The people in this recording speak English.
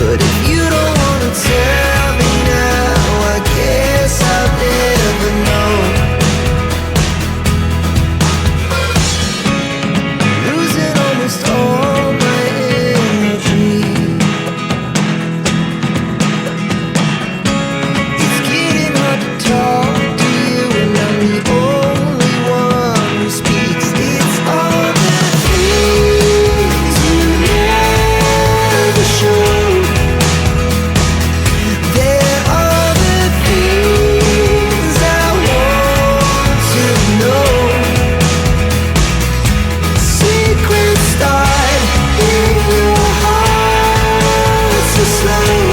But if you don't wanna tell me now, I guess I'll never know. Losing almost all my energy. It's getting hard to talk to you, and I'm the only one who speaks. It's all the things you never show. There are the things I want to know. Secrets start in your heart so slow.